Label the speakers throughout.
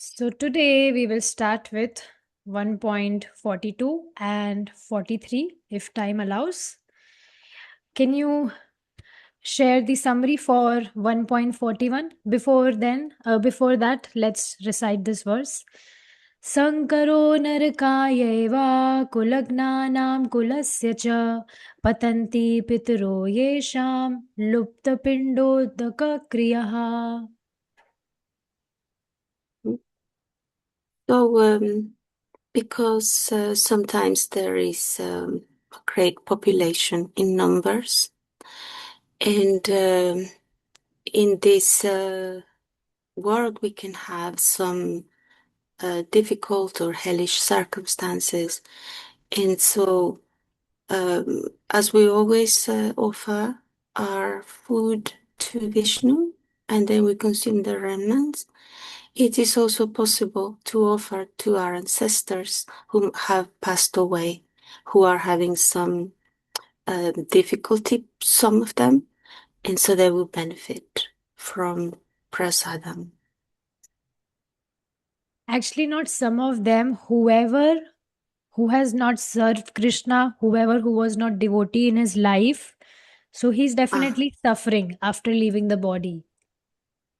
Speaker 1: So today we will start with 1.42 and 43 if time allows. Can you share the summary for 1.41? Before that, let's recite this verse. Sankaro narkayeva kulagnanam kulasya cha patanti pitro yesham lupta pindodaka kriyaha.
Speaker 2: So, because sometimes there is a great population in numbers, and in this world we can have some difficult or hellish circumstances, and so as we always offer our food to Vishnu, and then we consume the remnants. It is also possible to offer to our ancestors who have passed away, who are having some difficulty, some of them, and so they will benefit from prasadam.
Speaker 1: Actually, not some of them. Whoever who has not served Krishna, whoever who was not devotee in his life, so he's
Speaker 2: Ah,
Speaker 1: definitely suffering after leaving the body.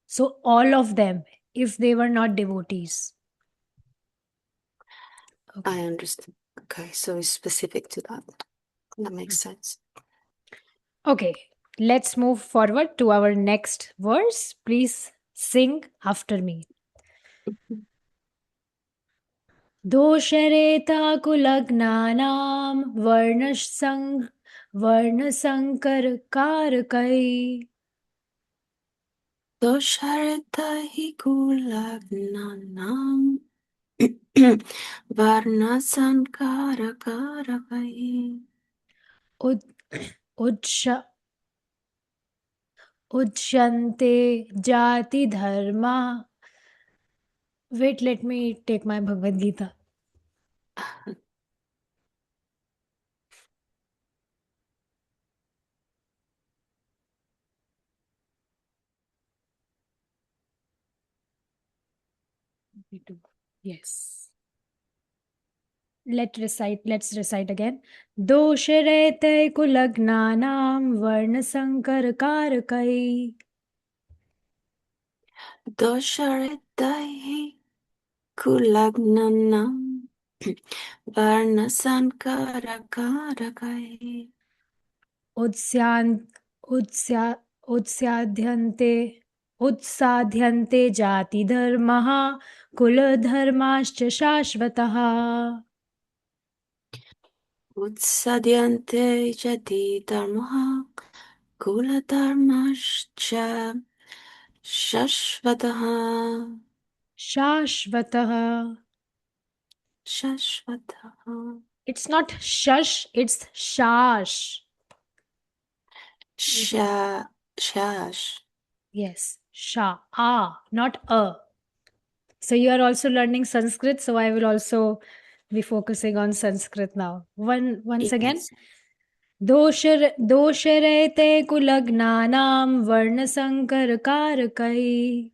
Speaker 1: So all of them, if they were not devotees.
Speaker 2: I
Speaker 1: Okay.
Speaker 2: understand. Okay, so it's specific to that. That makes sense.
Speaker 1: Okay. Let's move forward to our next verse. Please sing after me. दोषरेताकुलग्नानां वर्णसङ्करकारकै
Speaker 2: Doshareta hikulagnanam varnasankarakaravai.
Speaker 1: उद उच्च उच्यन्ते जाति धर्मा. Wait, let me take my Bhagavad Gita. Yes. Let's recite again. दोषरहिते कुलग्नानां वर्णसङ्करकारकै
Speaker 2: Doshareta hikulagnanam varnasankarakaravai.
Speaker 1: उत्स्यान् उत्स्या उत्स्याद्यन्ते उत्साद्यन्ते जातिधर्मः कुलधर्माश्च शाश्वतः.
Speaker 2: Utsadyante jati dharmaha kuladharmascha shashvataha.
Speaker 1: शाश्वतः.
Speaker 2: Shashvataha.
Speaker 1: It's not shush, it's shash.
Speaker 2: Shash.
Speaker 1: Yes, sha, not a. So you are also learning Sanskrit, so I will also be focusing on Sanskrit now. Once again.
Speaker 2: Yes.
Speaker 1: दोषरहिते कुलग्नानां वर्णसङ्करकारकै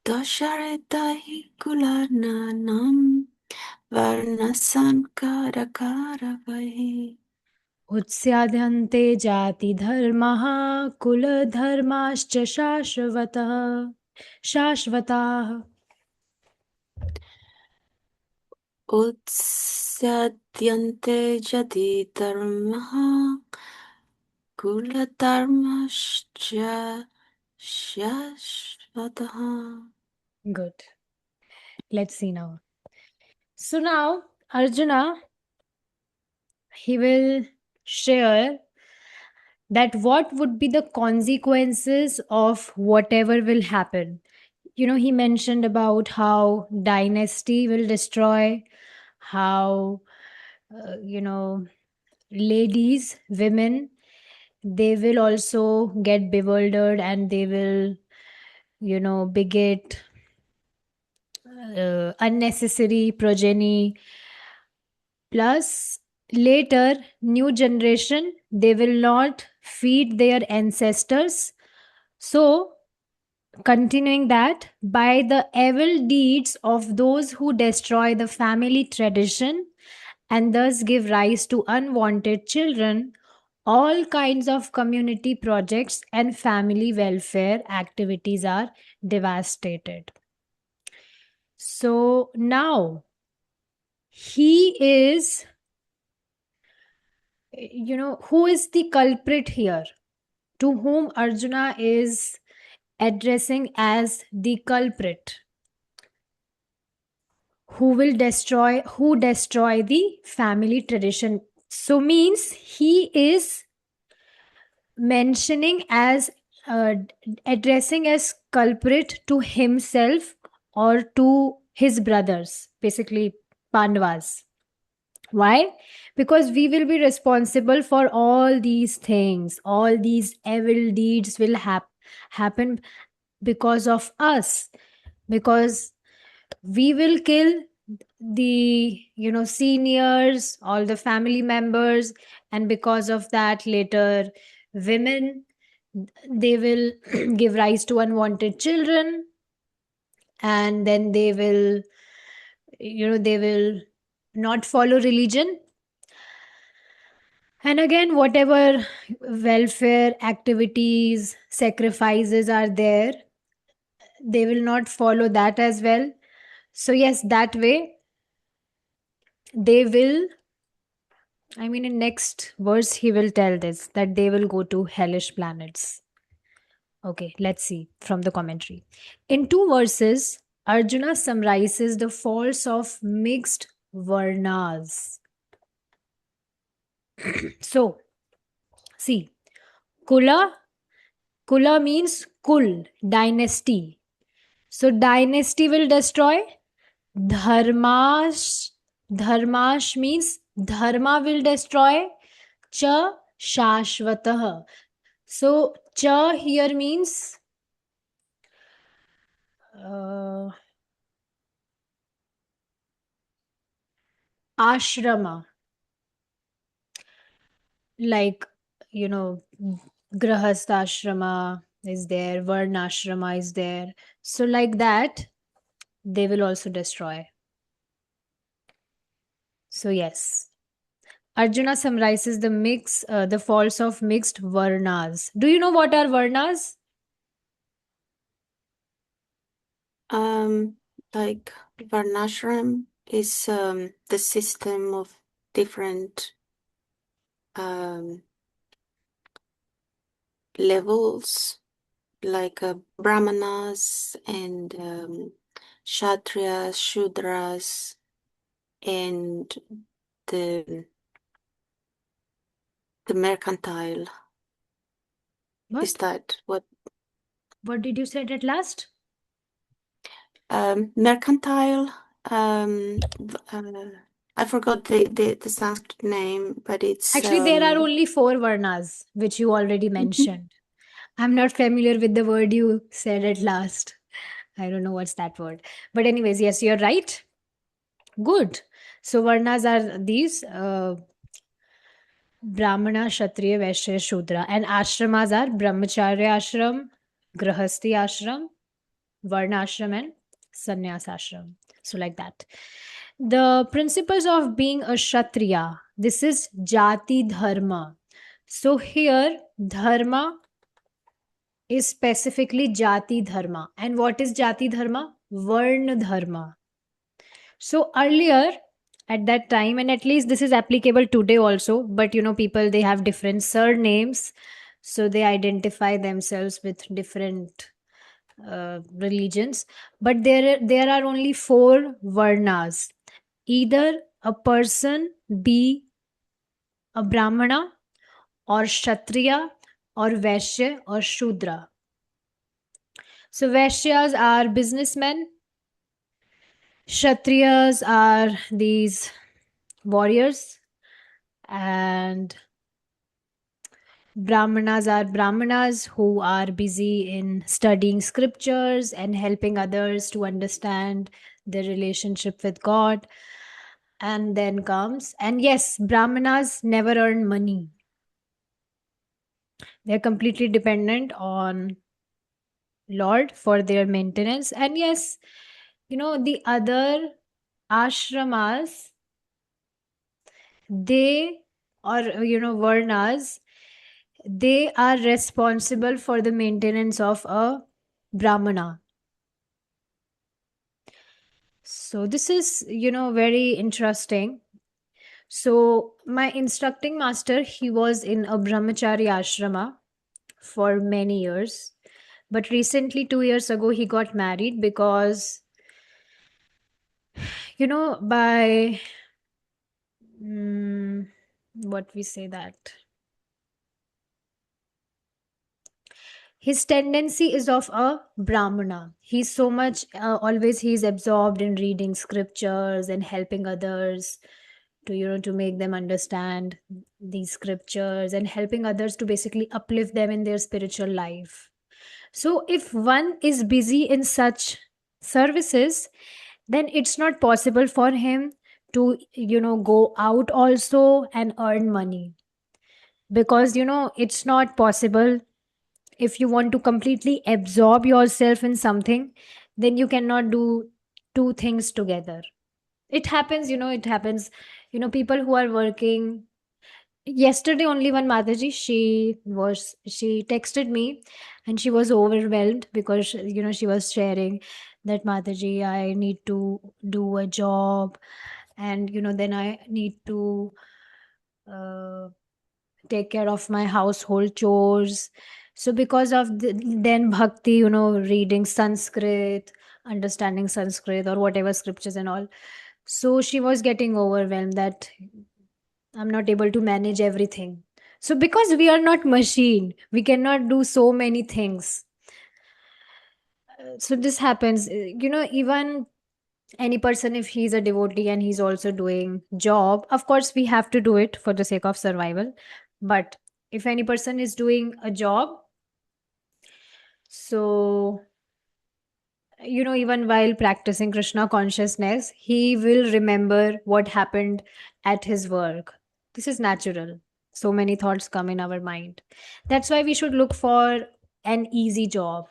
Speaker 2: Doshareta hikulananam varnasankarakaravai.
Speaker 1: उत्स्याद्यन्ते जातिधर्मः कुलधर्माश्च शाश्वतः शाश्वताः.
Speaker 2: Utsadyante jati dharmaha kuladharmascha shashvataha.
Speaker 1: Good. Let's see now. So now Arjuna, he will share that what would be the consequences of whatever will happen. He mentioned about how dynasty will destroy, how ladies, women, they will also get bewildered and they will beget unnecessary progeny. Plus, later, new generation, they will not feed their ancestors. So continuing that, by the evil deeds of those who destroy the family tradition and thus give rise to unwanted children, all kinds of community projects and family welfare activities are devastated. So now he is, who is the culprit here? To whom Arjuna is addressing as the culprit? Who destroy the family tradition? So means he is mentioning as uh, addressing as culprit to himself or to his brothers, basically Pandavas. Why? Because we will be responsible for all these things. All these evil deeds will happen because of us. Because we will kill the seniors, all the family members, and because of that later women, they will give rise to unwanted children, and then they will not follow religion. And again, whatever welfare activities, sacrifices are there, they will not follow that as well. So yes, that way they will, I mean, in next verse he will tell this, that they will go to hellish planets. Okay, let's see from the commentary. In two verses, Arjuna summarizes the faults of mixed varnas. So, see, Kula, Kula means Kul, dynasty. So, dynasty will destroy. Dharmash, Dharmash means Dharma will destroy. Cha, Shashvatah. So, cha here means uh, ashrama, like, grahast ashrama is there, varnashrama is there. So, like that, they will also destroy. So, yes. Arjuna summarizes the faults of mixed varnas. Do you know what are varnas?
Speaker 2: Like Varnashram is the system of different levels, like Brahmanas and Kshatriyas, Shudras, and the mercantile.
Speaker 1: What?
Speaker 2: Is that what?
Speaker 1: What did you say at last?
Speaker 2: Mercantile. I forgot the Sanskrit name, but it's
Speaker 1: Actually, there are only four varnas, which you already mentioned. I'm not familiar with the word you said at last. I don't know what's that word. But, anyways, yes, you're right. Good. So, varnas are these Brahmana, Kshatriya, Vaishya, Shudra. And ashramas are Brahmacharya ashram, Grahasti ashram, Varna ashram, and Sannyas ashram. So, like that. The principles of being a Kshatriya, this is Jati Dharma. So, here, Dharma is specifically Jati Dharma. And what is Jati Dharma? Varna Dharma. So earlier at that time, and at least this is applicable today also, but people, they have different surnames. So they identify themselves with different religions. But there are only four Varnas. Either a person be a Brahmana or Kshatriya or Vaishya or Shudra. So Vaishyas are businessmen, Kshatriyas are these warriors, and Brahmanas are Brahmanas who are busy in studying scriptures and helping others to understand their relationship with God. And then comes, and yes, Brahmanas never earn money. They're completely dependent on Lord for their maintenance. And yes, the other ashramas, they, or varnas, they are responsible for the maintenance of a brahmana. So this is very interesting. So my instructing master, he was in a brahmachari ashrama for many years, but recently 2 years ago he got married because by what we say that his tendency is of a brahmana. He's so much always he's absorbed in reading scriptures and helping others to to make them understand these scriptures, and helping others to basically uplift them in their spiritual life. So if one is busy in such services, then it's not possible for him to go out also and earn money, because it's not possible. If you want to completely absorb yourself in something, then you cannot do two things together. It happens, it happens. People who are working, yesterday only one mataji, she texted me and she was overwhelmed because she was sharing that, mataji, I need to do a job, and then I need to uh, take care of my household chores. So because of then bhakti, reading Sanskrit, understanding Sanskrit or whatever scriptures and all, so she was getting overwhelmed that I'm not able to manage everything. So because we are not machine, we cannot do so many things. So this happens. Even any person, if he's a devotee and he's also doing job, of course we have to do it for the sake of survival. But if any person is doing a job, so even while practicing Krishna consciousness, he will remember what happened at his work. This is natural. So many thoughts come in our mind. That's why we should look for an easy job,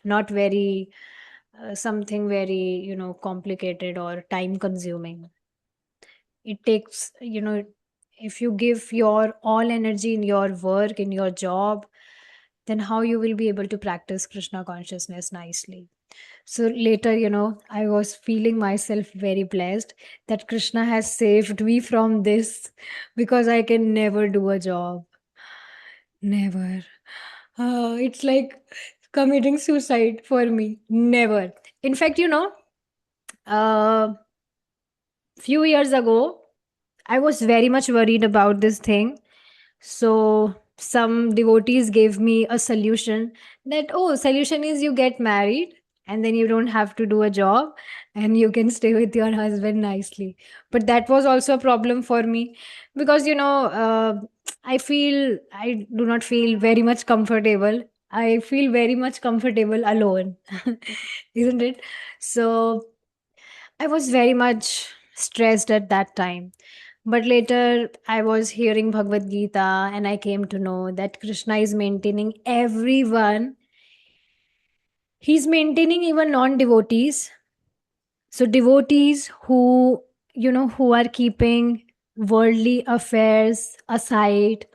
Speaker 1: not very something very complicated or time consuming. It takes, if you give your all energy in your work, in your job, then how you will be able to practice Krishna consciousness nicely. So later, I was feeling myself very blessed that Krishna has saved me from this, because I can never do a job. Never. It's like committing suicide for me. Never. In fact, uh, few years ago, I was very much worried about this thing. So some devotees gave me a solution that, oh, solution is you get married and then you don't have to do a job and you can stay with your husband nicely. But that was also a problem for me because, I do not feel very much comfortable. I feel very much comfortable alone, isn't it? So I was very much stressed at that time. But later, I was hearing Bhagavad Gita and I came to know that Krishna is maintaining everyone. He's maintaining even non devotees. So, devotees who are keeping worldly affairs aside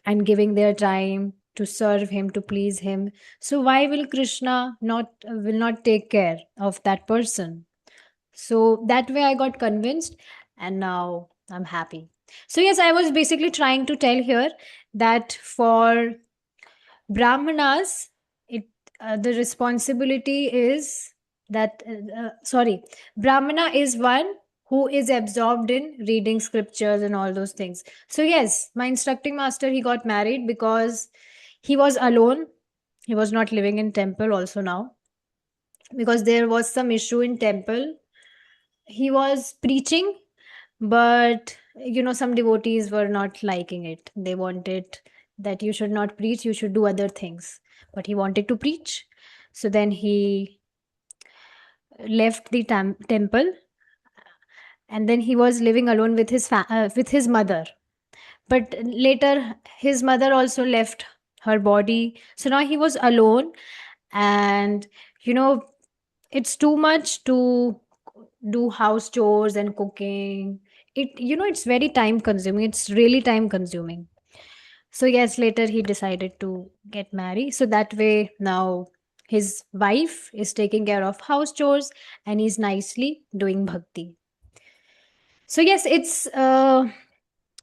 Speaker 1: and giving their time to serve him, to please him. So, why will Krishna will not take care of that person? So that way I got convinced and now I'm happy. So, yes, I was basically trying to tell here that for Brahmanas, the responsibility is that, sorry, Brahmana is one who is absorbed in reading scriptures and all those things. So, yes, my instructing master, he got married because he was alone. He was not living in temple also now, because there was some issue in temple. He was preaching, but some devotees were not liking it. They wanted that you should not preach, you should do other things, but he wanted to preach. So then he left the temple, and then he was living alone with with his mother. But later his mother also left her body, so now he was alone. And you know, it's too much to do house chores and cooking. It's very time consuming. It's really time consuming. So yes, later he decided to get married. So that way now his wife is taking care of house chores and he's nicely doing bhakti. So yes, it's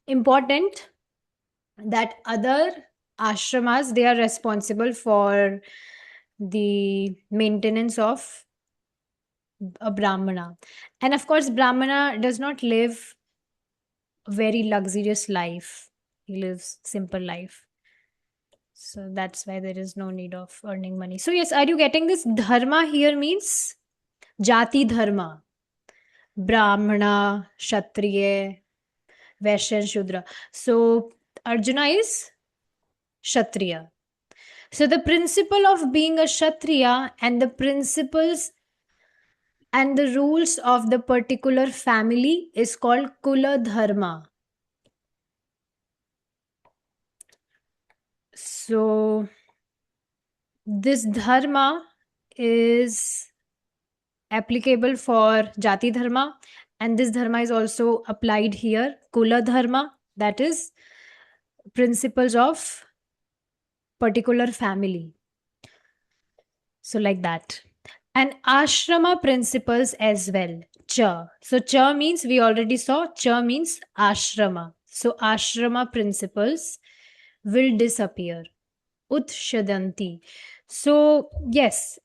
Speaker 1: important that other ashramas, they are responsible for the maintenance of a brahmana. And of course, brahmana does not live a very luxurious life. He lives simple life. So that's why there is no need of earning money. So yes, are you getting this? Dharma here means jati dharma. Brahmana, Kshatriya, Vaishya, and Shudra. So Arjuna is Kshatriya. So the principle of being a Kshatriya and the principles and the rules of the particular family is called Kula Dharma. So this dharma is applicable for Jati Dharma, and this dharma is also applied here. Kula Dharma, that is principles of particular family. So like that. And ashrama principles as well. Cha. So cha means, we already saw, cha means ashrama. So ashrama principles will disappear. Utshadanti. So yes.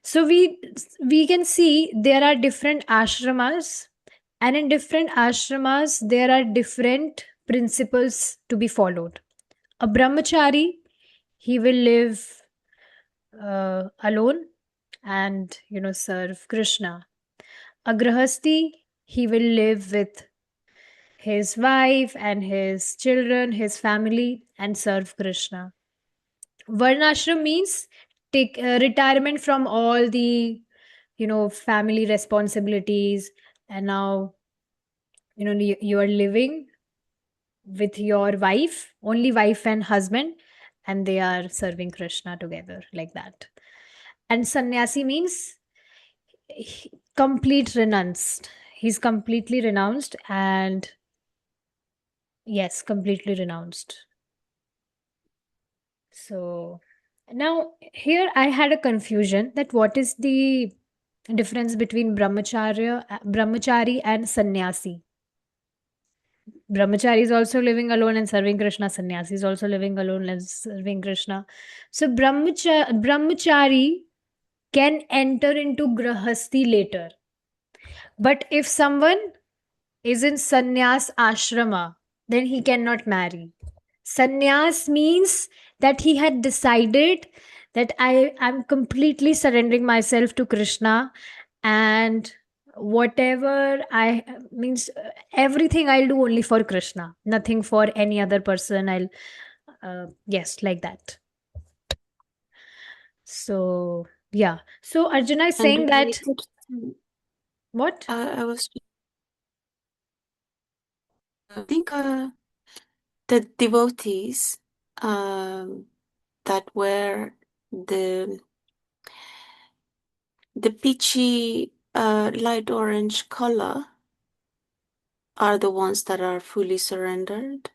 Speaker 1: So we can see there are different ashramas, and in different ashramas there are different principles to be followed. A brahmachari, he will live alone and serve Krishna. A grahasti, he will live with his wife and his children, his family, and serve Krishna. Varnashram means take retirement from all the family responsibilities, and now you are living with your wife, only wife and husband, and they are serving Krishna together, like that. And sannyasi means complete renounced. He's completely renounced, and yes, completely renounced. So now here I had a confusion that what is the difference between brahmachari and sannyasi. Brahmachari is also living alone and serving Krishna. Sannyasi is also living alone and serving Krishna. So brahmachari can enter into grahasti later. But if someone is in sannyas ashrama, then he cannot marry. Sannyas means that he had decided that I am completely surrendering myself to Krishna, and whatever I means everything I'll do only for Krishna, nothing for any other person. I'll yes, like that. So yeah. So Arjuna is
Speaker 2: And
Speaker 1: saying that
Speaker 2: related
Speaker 1: what?
Speaker 2: I was I think the devotees that were the peachy light orange color are the ones that are fully surrendered,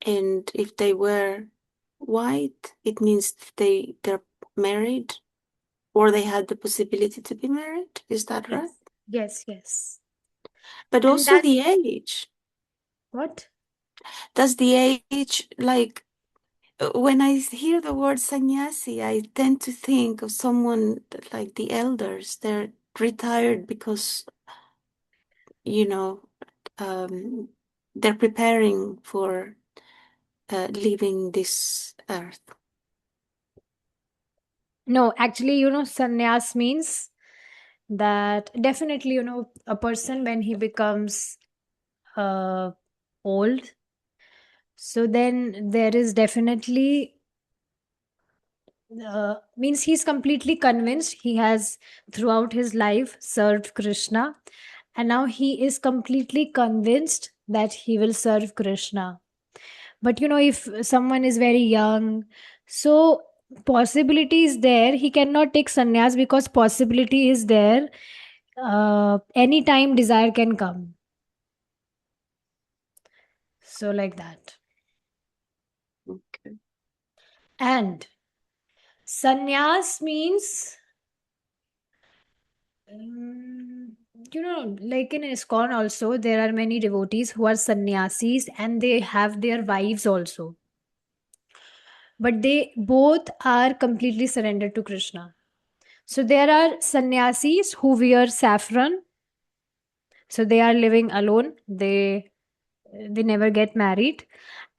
Speaker 2: and if they were white, it means they're married or they had the possibility to be married. Is that
Speaker 1: Yes.
Speaker 2: right?
Speaker 1: Yes, yes.
Speaker 2: But
Speaker 1: And
Speaker 2: also
Speaker 1: that
Speaker 2: the age.
Speaker 1: what?
Speaker 2: Does the age, like, when I hear the word sannyasi, I tend to think of someone like the elders. They're retired because, you know, um, they're preparing for leaving this earth.
Speaker 1: No, actually, sannyas means that definitely, a person when he becomes uh, old, so then there is definitely means he's completely convinced. He has throughout his life served Krishna, and now he is completely convinced that he will serve Krishna. But if someone is very young, so possibility is there. He cannot take sannyas because possibility is there. Anytime desire can come. So like that.
Speaker 2: Okay.
Speaker 1: And sannyas means, um, like in ISKCON also, there are many devotees who are sannyasis and they have their wives also. But they both are completely surrendered to Krishna. So there are sannyasis who wear saffron. So they are living alone. They never get married.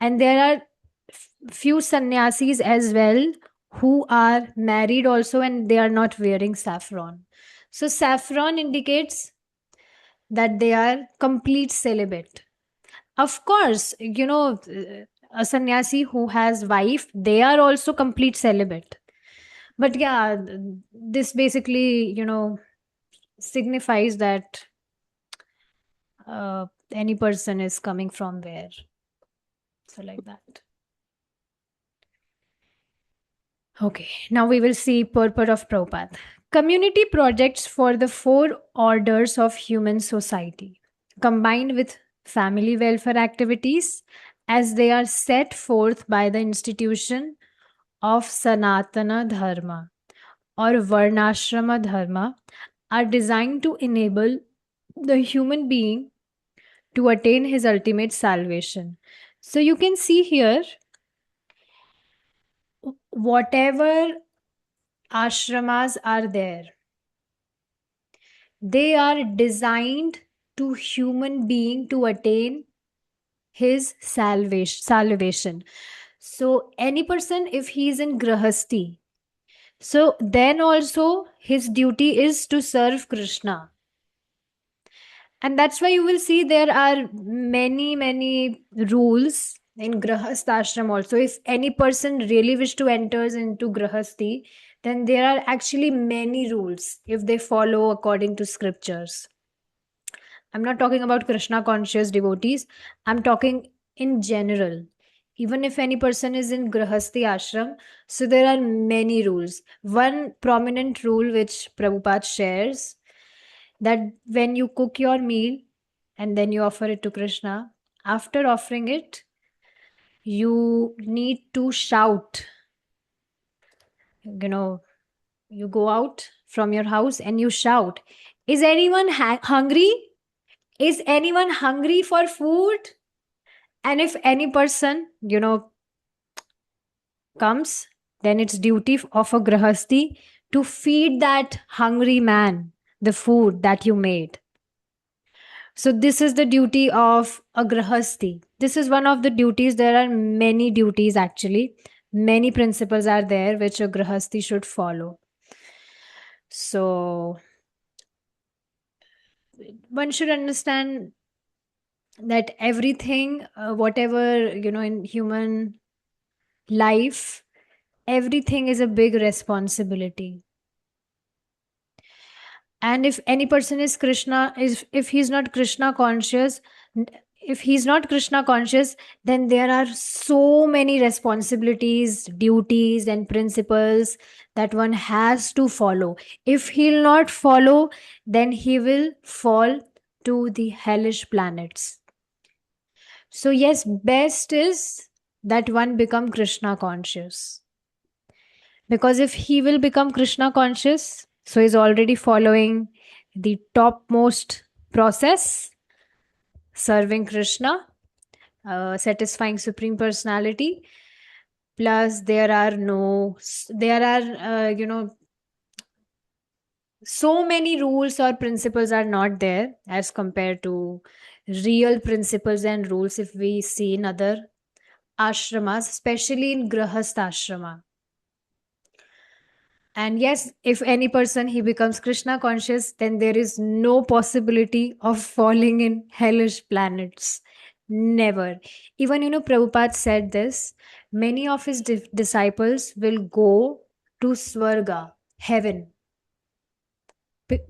Speaker 1: And there are few sannyasis as well who are married also and they are not wearing saffron. So saffron indicates that they are complete celibate. Of course, a sannyasi who has wife, they are also complete celibate. But yeah, this basically, signifies that any person is coming from where. So like that. Okay, now we will see purport of Prabhupada. Community projects for the four orders of human society, combined with family welfare activities, as they are set forth by the institution of Sanatana Dharma or Varnashrama Dharma, are designed to enable the human being to attain his ultimate salvation. So you can see here, whatever ashramas are there, they are designed to human being to attain his salvation. So any person, if he is in grahasti, so then also his duty is to serve Krishna. And that's why you will see there are many rules in grahastha ashram also. If any person really wish to enters into grahasti, then there are actually many rules if they follow according to scriptures. I'm not talking about Krishna conscious devotees, I'm talking in general. Even if any person is in grahasti ashram, so there are many rules. One prominent rule which Prabhupada shares, that when you cook your meal and then you offer it to Krishna, after offering it, you need to shout. You know, you go out from your house and you shout, is anyone hungry? Is anyone hungry for food? And if any person, comes, then it's duty of a grahasti to feed that hungry man the food that you made. So this is the duty of a grahasti. This is one of the duties. There are many duties actually. Many principles are there which a grahasti should follow. So one should understand that everything, whatever, in human life, everything is a big responsibility. And if any person is Krishna, is if he's not Krishna conscious, if he's not Krishna conscious, then there are so many responsibilities, duties and principles that one has to follow. If he'll not follow, then he will fall to the hellish planets. So yes, best is that one become Krishna conscious. Because if he will become Krishna conscious, so he's already following the topmost process, serving Krishna, satisfying Supreme Personality. Plus, there are, so many rules or principles are not there as compared to real principles and rules if we see in other ashramas, especially in Grahast ashrama. And yes, if any person he becomes Krishna conscious, then there is no possibility of falling in hellish planets. Never. Even, Prabhupada said this, many of his disciples will go to Swarga, heaven, Be-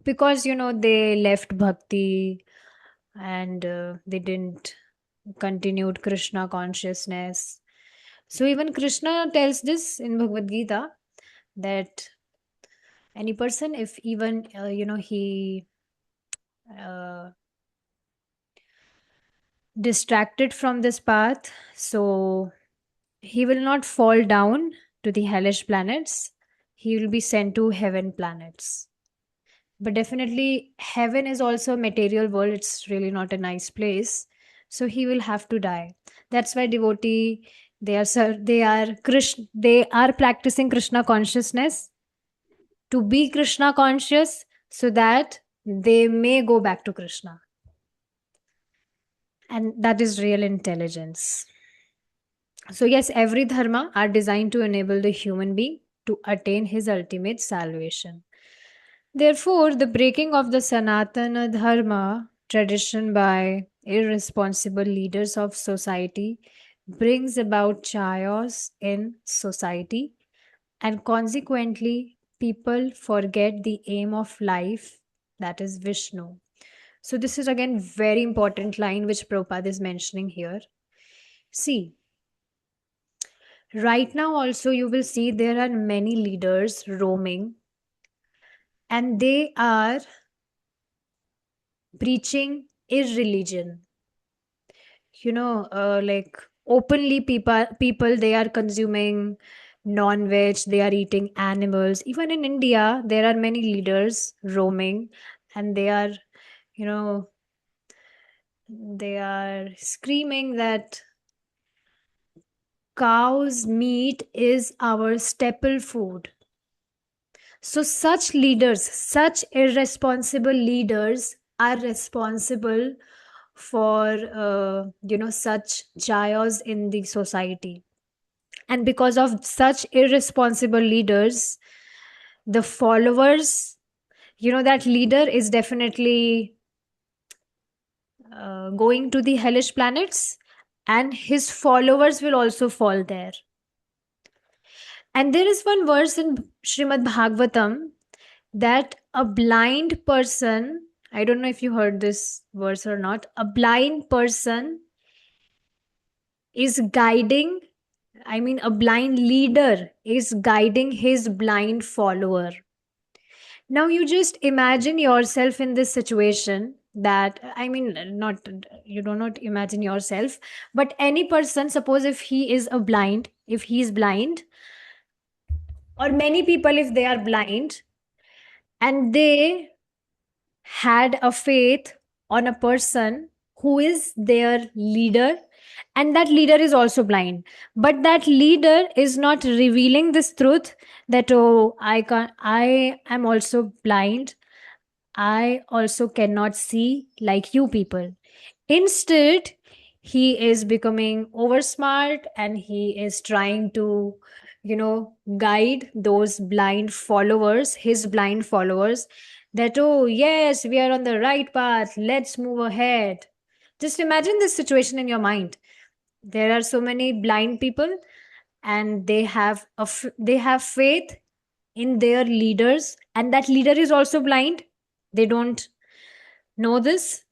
Speaker 1: because, they left bhakti and they didn't continued Krishna consciousness. So even Krishna tells this in Bhagavad Gita, that any person, if even he uh, distracted from this path, so he will not fall down to the hellish planets, he will be sent to heaven planets. But definitely heaven is also a material world, it's really not a nice place, so he will have to die. That's why devotee, they are practicing Krishna consciousness, to be Krishna conscious, so that they may go back to Krishna. And that is real intelligence. So, yes, every dharma are designed to enable the human being to attain his ultimate salvation. Therefore, the breaking of the Sanatana Dharma tradition by irresponsible leaders of society brings about chaos in society, and consequently, people forget the aim of life, that is Vishnu. So, this is again very important line which Prabhupada is mentioning here. See, right now, also, you will see there are many leaders roaming, and they are preaching irreligion. Like openly, people they are consuming non-veg, they are eating animals. Even in India, there are many leaders roaming, and you know, they are screaming that cow's meat is our staple food. So, such leaders, such irresponsible leaders are responsible for, such chaos in the society. And because of such irresponsible leaders, the followers, that leader is definitely going to the hellish planets, and his followers will also fall there. And there is one verse in Srimad Bhagavatam that a blind person, I don't know if you heard this verse or not, a blind person is guiding, I mean, a blind leader is guiding his blind follower. Now, you just imagine yourself in this situation that, I mean, not, you do not imagine yourself, but any person, suppose if he is if he is blind, or many people, if they are blind, and they had a faith on a person who is their leader, and that leader is also blind, but that leader is not revealing this truth, that oh, I am also blind, I also cannot see like you people. Instead, he is becoming over smart, and he is trying to, guide those blind followers, his blind followers, that, oh, yes, we are on the right path, let's move ahead. Just imagine this situation in your mind. There are so many blind people, and they have faith in their leaders, and that leader is also blind. They don't know this,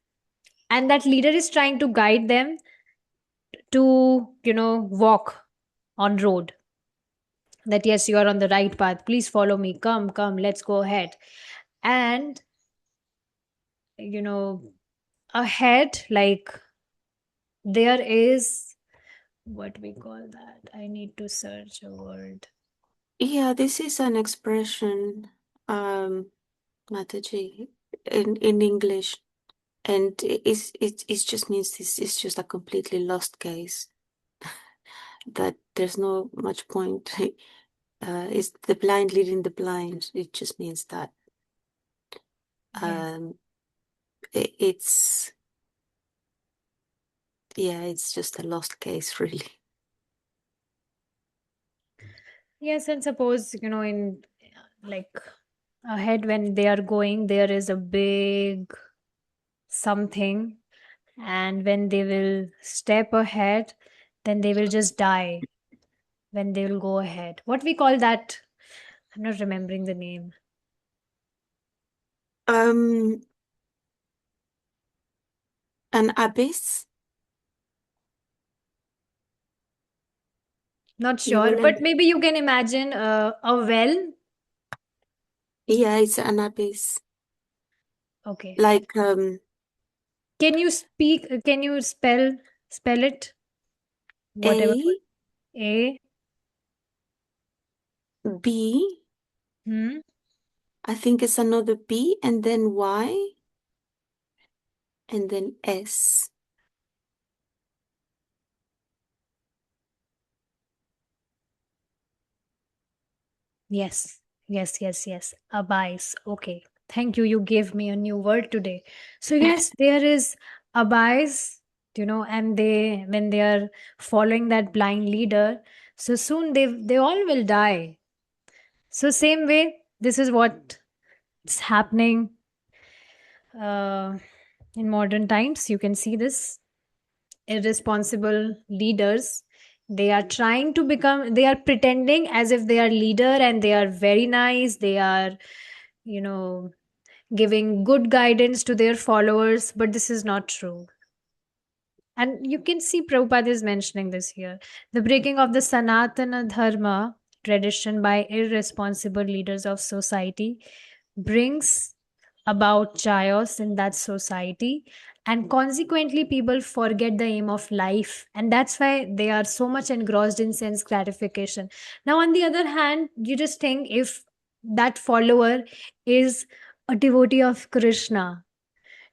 Speaker 1: and that leader is trying to guide them to, walk on road, that yes, you are on the right path, please follow me, come, let's go ahead. And you know ahead, like, there is, what we call that, I need to search a word.
Speaker 2: Yeah, this is an expression, Mataji, in English, and it just means this is just a completely lost case. That there's no much point. It's the blind leading the blind. It just means that
Speaker 1: Yeah.
Speaker 2: it's yeah, it's just a lost case, really.
Speaker 1: Yes, and suppose, in, like, ahead, when they are going, there is a big something, and when they will step ahead, then they will just die when they will go ahead. What we call that? I'm not remembering the name.
Speaker 2: Um, an abyss.
Speaker 1: Not
Speaker 2: You
Speaker 1: sure, but
Speaker 2: wouldn't.
Speaker 1: maybe you can imagine a well.
Speaker 2: Yeah, it's an abyss.
Speaker 1: Okay.
Speaker 2: Like
Speaker 1: Can you speak? Can you spell it? Whatever.
Speaker 2: A,
Speaker 1: A.
Speaker 2: B,
Speaker 1: Hmm.
Speaker 2: I think it's another B, and then Y, and then S.
Speaker 1: Yes. Yes. Yes. Yes. Abyss. Okay. Thank you. You gave me a new word today. So yes, there is abyss. And when they are following that blind leader, so soon they all will die. So same way, this is what's happening uh, in modern times. You can see this irresponsible leaders. They are trying to become. They are pretending as if they are leader and they are very nice. They are, you know, giving good guidance to their followers, but this is not true. And you can see Prabhupada is mentioning this here. The breaking of the Sanatana Dharma tradition by irresponsible leaders of society brings about chaos in that society, and consequently people forget the aim of life, and that's why they are so much engrossed in sense gratification. Now on the other hand, you just think, if that follower is a devotee of Krishna,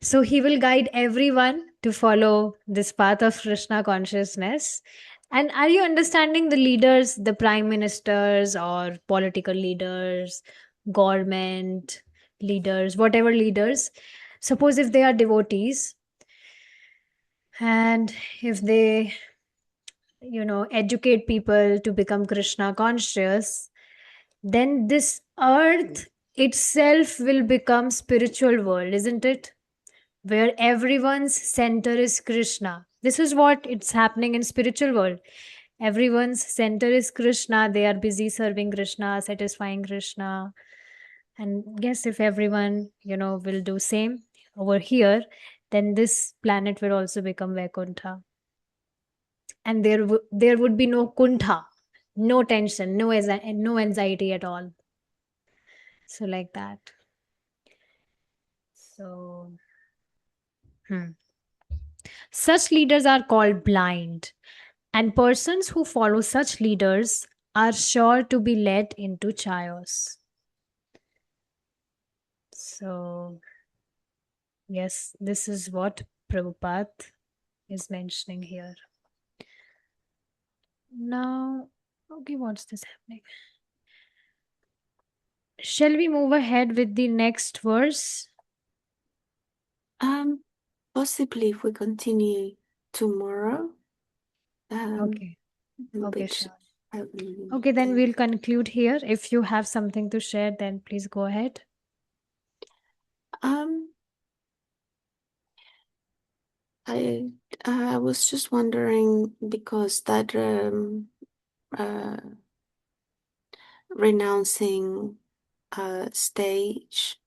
Speaker 1: so he will guide everyone to follow this path of Krishna consciousness. And are you understanding, the leaders, the prime ministers or political leaders, government leaders, whatever leaders, suppose if they are devotees and if they, educate people to become Krishna conscious, then this earth itself will become spiritual world, isn't it? Where everyone's center is Krishna. This is what it's happening in spiritual world. Everyone's center is Krishna. They are busy serving Krishna, satisfying Krishna. And yes, if everyone, will do same over here, then this planet will also become Vaikuntha. And there would be no kuntha, no tension, no anxiety at all. So like that. So, hmm. Such leaders are called blind. And persons who follow such leaders are sure to be led into chaos. So, yes, this is what Prabhupada is mentioning here. Now, okay, what's this happening? Shall we move ahead with the next verse?
Speaker 2: Um, Possibly if we continue tomorrow.
Speaker 1: Okay, okay,
Speaker 2: Which
Speaker 1: sure.
Speaker 2: I will
Speaker 1: Okay, then
Speaker 2: then.
Speaker 1: we'll conclude here. If you have something to share, then please go ahead.
Speaker 2: Um, I I was just wondering because that uh renouncing stage,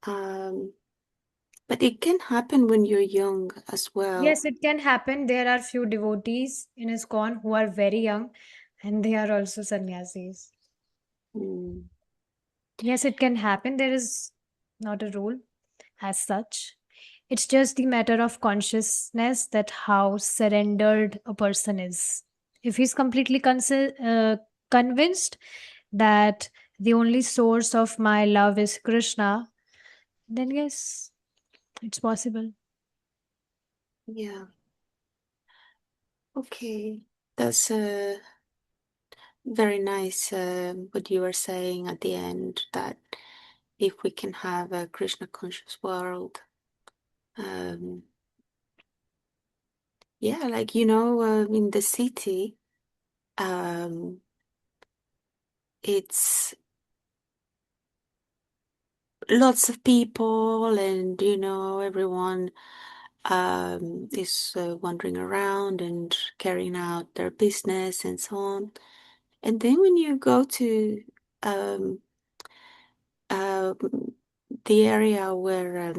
Speaker 2: um, but it can happen when you're young as well.
Speaker 1: Yes, it can happen. There are few devotees in ISKCON who are very young and they are also sannyasis.
Speaker 2: Mm,
Speaker 1: Yes, it can happen. There is not a rule as such. It's just the matter of consciousness, that how surrendered a person is. If he's completely convinced that the only source of my love is Krishna, then yes, it's possible.
Speaker 2: yeah. Okay. That's very nice what you were saying at the end, that if we can have a Krishna conscious world, um, yeah, like in the city, um, it's lots of people, and everyone is wandering around and carrying out their business and so on. And then when you go to um, um, the area where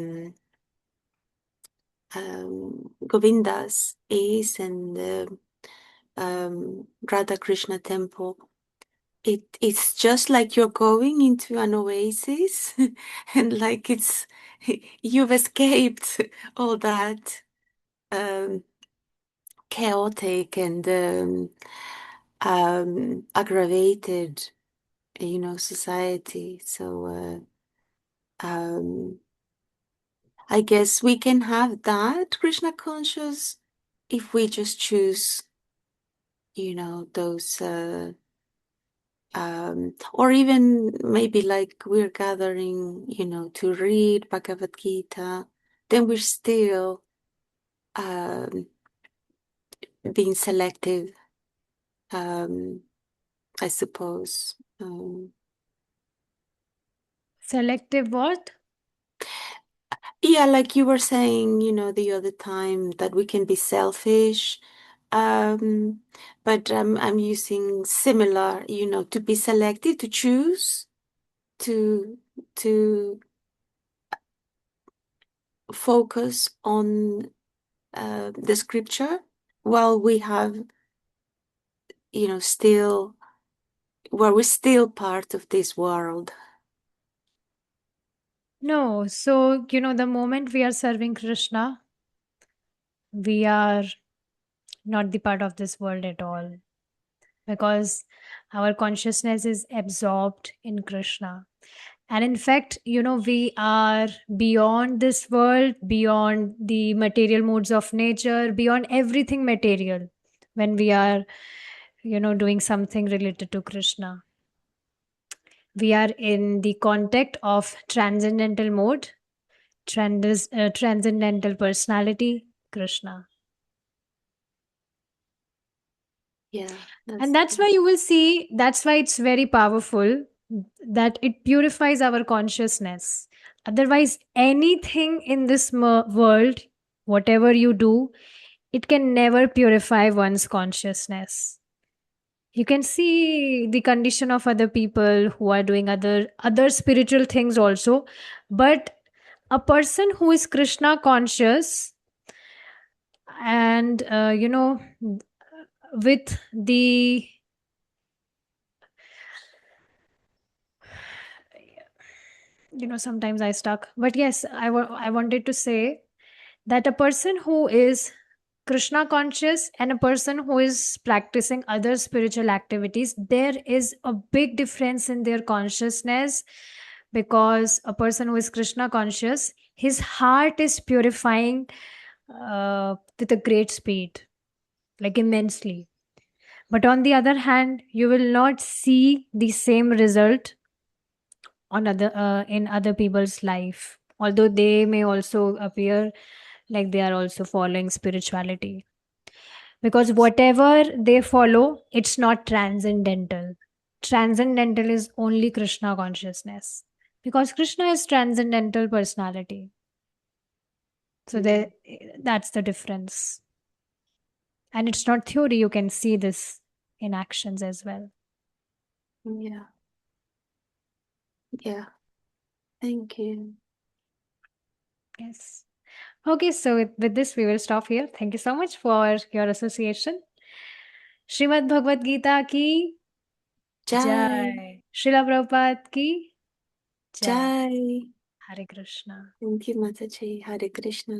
Speaker 2: Govindas is, and Radha Krishna temple, it's just like you're going into an oasis, and like it's you've escaped all that um, chaotic and aggravated, society. So I guess we can have that Krishna conscious if we just choose, those, or even maybe like we're gathering, to read Bhagavad Gita, then we're still um, being selective, um, I suppose.
Speaker 1: Selective what?
Speaker 2: Yeah, like you were saying, the other time that we can be selfish. Um, but I'm using similar, to be selective, to choose, to to focus on the scripture while we have, still, where we're still part of this world.
Speaker 1: No. So, the moment we are serving Krishna, we are not the part of this world at all, because our consciousness is absorbed in Krishna. And in fact, we are beyond this world, beyond the material modes of nature, beyond everything material when we are, doing something related to Krishna. We are in the contact of transcendental mode, transcendental personality, Krishna.
Speaker 2: Yeah,
Speaker 1: And
Speaker 2: that's
Speaker 1: that's why you will see, that's why it's very powerful, that it purifies our consciousness. Otherwise, anything in this world, whatever you do, it can never purify one's consciousness. You can see the condition of other people who are doing other spiritual things also, but a person who is Krishna conscious, and with the, sometimes I stuck, but yes, I wanted to say that a person who is Krishna conscious and a person who is practicing other spiritual activities, there is a big difference in their consciousness, because a person who is Krishna conscious, his heart is purifying with a great speed, like immensely. But on the other hand, you will not see the same result on other in other people's life, although they may also appear like they are also following spirituality, because whatever they follow, it's not transcendental. Transcendental is only Krishna consciousness, because Krishna is transcendental personality. So
Speaker 2: yeah,
Speaker 1: that's the difference, and it's not theory. You can see this in actions as well.
Speaker 2: yeah, yeah. Thank you.
Speaker 1: Yes. Okay, so with this we will stop here. Thank you so much for your association. Shrimad Bhagavad Gita की
Speaker 2: Jai,
Speaker 1: जय। श्रीला प्रभुपाद की जय।
Speaker 2: Jai.
Speaker 1: Hare Krishna.
Speaker 2: Thank you, Mataji. Hare Krishna.